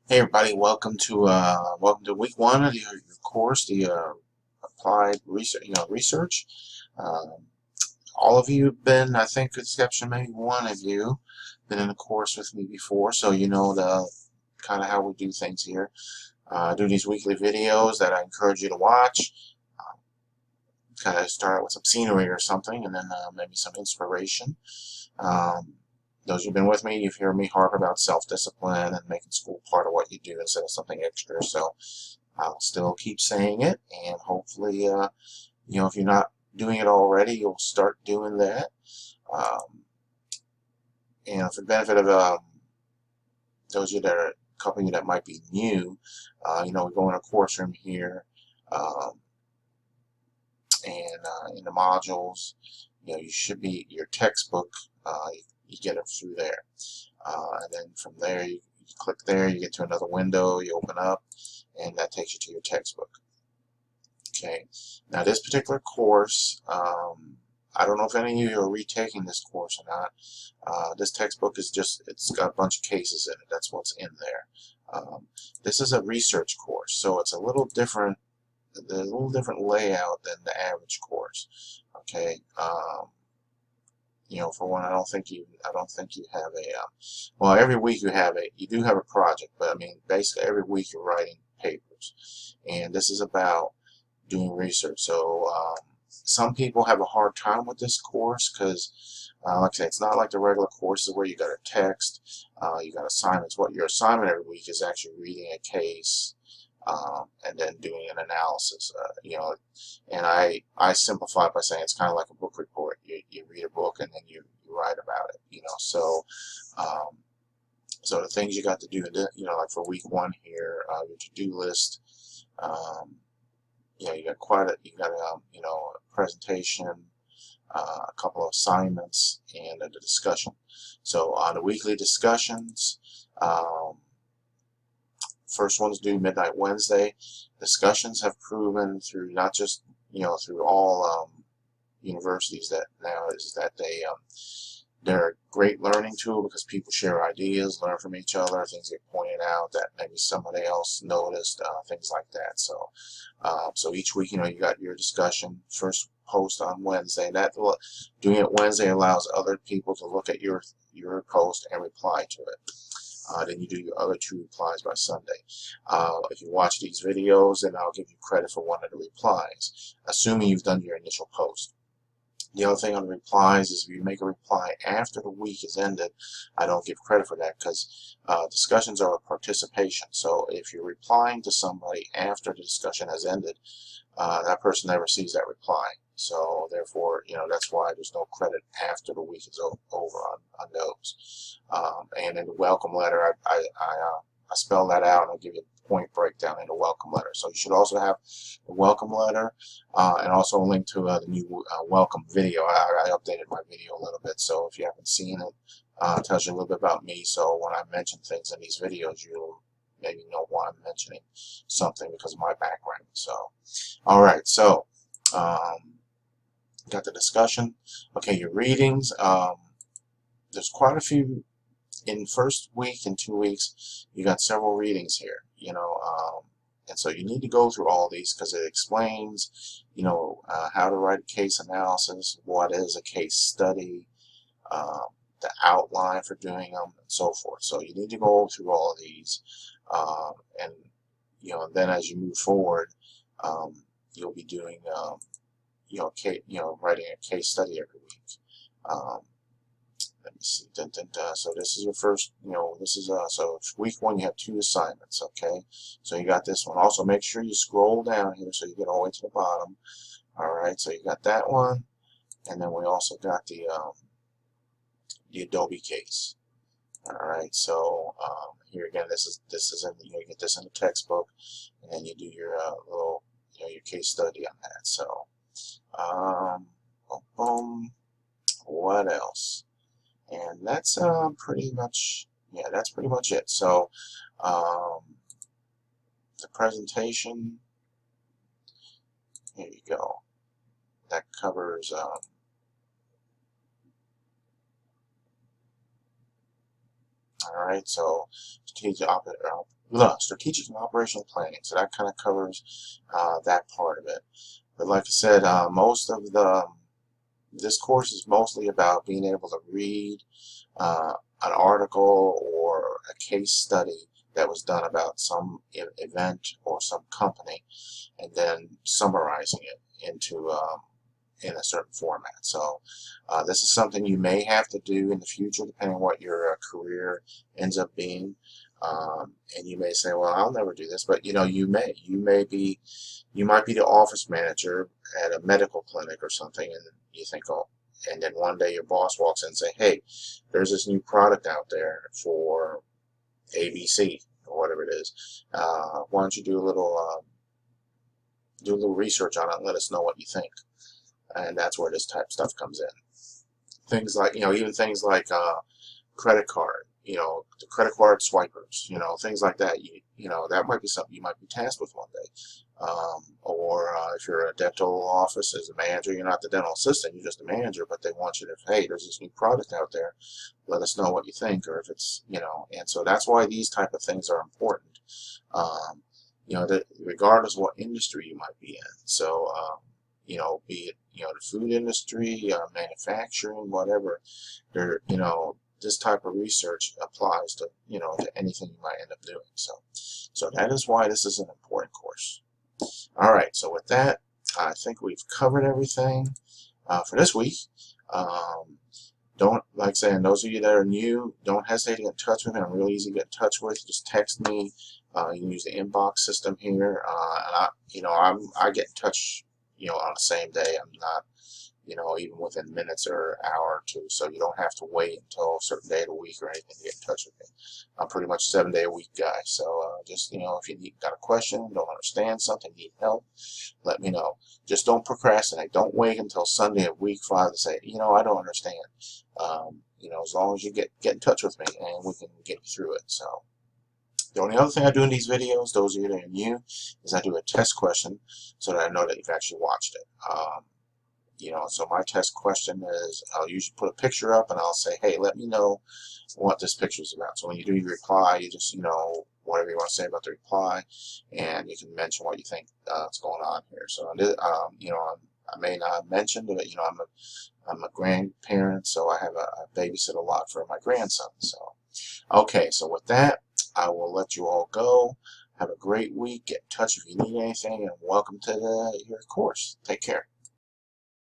Hey everybody, welcome to week one of your course, the applied research. Research. Um, all of you have been, I think, with exception maybe one of you, been in a course with me before, so you know the kind of how we do things here. I do these weekly videos that I encourage you to watch. Kind of start out with some scenery or something, and then maybe some inspiration. Um, those who've been with me, you've heard me harp about self-discipline and making school part of what you do instead of something extra. So I'll still keep saying it, and hopefully, if you're not doing it already, you'll start doing that. Um, and for the benefit of those of you that are a couple of you that might be new, we go in a course room here, um, and in the modules, you should be your textbook. You get it through there, and then from there you click there, you get to another window, you open up, and that takes you to your textbook. Okay, now this particular course, I don't know if any of you are retaking this course or not. This textbook is it's got a bunch of cases in it. That's what's in there. This is a research course, so it's a little different. There's a little different layout than the average course. Okay, for one, I don't think you have a. Well, every week you do have a project, but I mean, basically every week you're writing papers, and this is about doing research. So some people have a hard time with this course because, like I say, it's not like the regular courses where you got a text, you got assignments. What your assignment every week is actually reading a case and then doing an analysis. And I simplify it by saying it's kind of like a book report. You read a book and then you write about it. Um, so the things you got to do, like for week one here, your to-do list. You got a presentation, a couple of assignments, and a discussion. So on the weekly discussions, first one's due midnight Wednesday. Discussions have proven through not just through all universities that now is that they're a great learning tool because people share ideas, learn from each other, things get pointed out that maybe somebody else noticed, things like that. So each week, you got your discussion, first post on Wednesday. Doing it Wednesday allows other people to look at your post and reply to it. Then you do your other two replies by Sunday. If you watch these videos, then I'll give you credit for one of the replies, assuming you've done your initial post. The other thing on the replies is if you make a reply after the week is ended, I don't give credit for that because discussions are a participation. So if you're replying to somebody after the discussion has ended, that person never sees that reply. So therefore, that's why there's no credit after the week is over on those. And in the welcome letter, I spell that out and I'll give you a point breakdown in the welcome letter. So you should also have the welcome letter and also a link to the new welcome video. I updated my video a little bit, so if you haven't seen it, it tells you a little bit about me. So when I mention things in these videos, you'll maybe know why I'm mentioning something because of my background. So, all right, so got the discussion. Okay, your readings. There's quite a few in first week and 2 weeks. You got several readings here. And so you need to go through all these because it explains, how to write a case analysis, what is a case study, the outline for doing them, and so forth. So you need to go through all of these, and then as you move forward, you'll be doing, writing a case study every week. Let me see. So this is your first, so week one you have 2 assignments, okay? So you got this one. Also make sure you scroll down here so you get all the way to the bottom. All right, so you got that one, and then we also got the Adobe case. All right, so here again, this is in, you get this in the textbook, and then you do your little, your case study on that. So, boom, what else? And that's pretty much, that's pretty much it. So the presentation, here you go. That covers All right, so strategic and operational planning. So that kind of covers that part of it. But like I said, most of this course is mostly about being able to read an article or a case study that was done about some event or some company, and then summarizing it into in a certain format. So this is something you may have to do in the future, depending on what your career ends up being. And you may say, well, I'll never do this, but you know, you might be the office manager at a medical clinic or something, and you think, oh, and then one day your boss walks in and say, hey, there's this new product out there for ABC or whatever it is. Why don't you do a little research on it and let us know what you think? And that's where this type of stuff comes in. Things like, you know, even things like credit card, you know, the credit card swipers, you know, things like that. You know, that might be something you might be tasked with one day. Or if you're a dental office as a manager, you're not the dental assistant, you're just a manager, but they want you to, hey, there's this new product out there, let us know what you think, or if it's, you know, and so that's why these type of things are important. You know, that regardless of what industry you might be in. So, you know, be it, you know, the food industry, manufacturing, whatever, there, you know, this type of research applies to, you know, to anything you might end up doing. So that is why this is an important course. All right, so with that, I think we've covered everything for this week. Don't, like saying, those of you that are new, don't hesitate to get in touch with me. I'm really easy to get in touch with. Just text me. You can use the inbox system here, and I get in touch, you know, on the same day. I'm not, you know, even within minutes or an hour or two, so you don't have to wait until a certain day of the week or anything to get in touch with me. I'm pretty much a 7-day-a-week guy, so just, you know, if you got a question, don't understand something, need help, let me know. Just don't procrastinate. Don't wait until Sunday of week 5 to say, you know, I don't understand. You know, as long as you get in touch with me, and we can get you through it. So the only other thing I do in these videos, those of you that are new, is I do a test question so that I know that you've actually watched it. You know, so my test question is, I'll usually put a picture up and I'll say, hey, let me know what this picture is about. So when you do your reply, you just, you know, whatever you want to say about the reply, and you can mention what you think is going on here. So, you know, I may not have mentioned it, you know, I'm a grandparent, so I have I babysit a lot for my grandson. So, okay, so with that, I will let you all go. Have a great week. Get in touch if you need anything, and welcome to your course. Take care.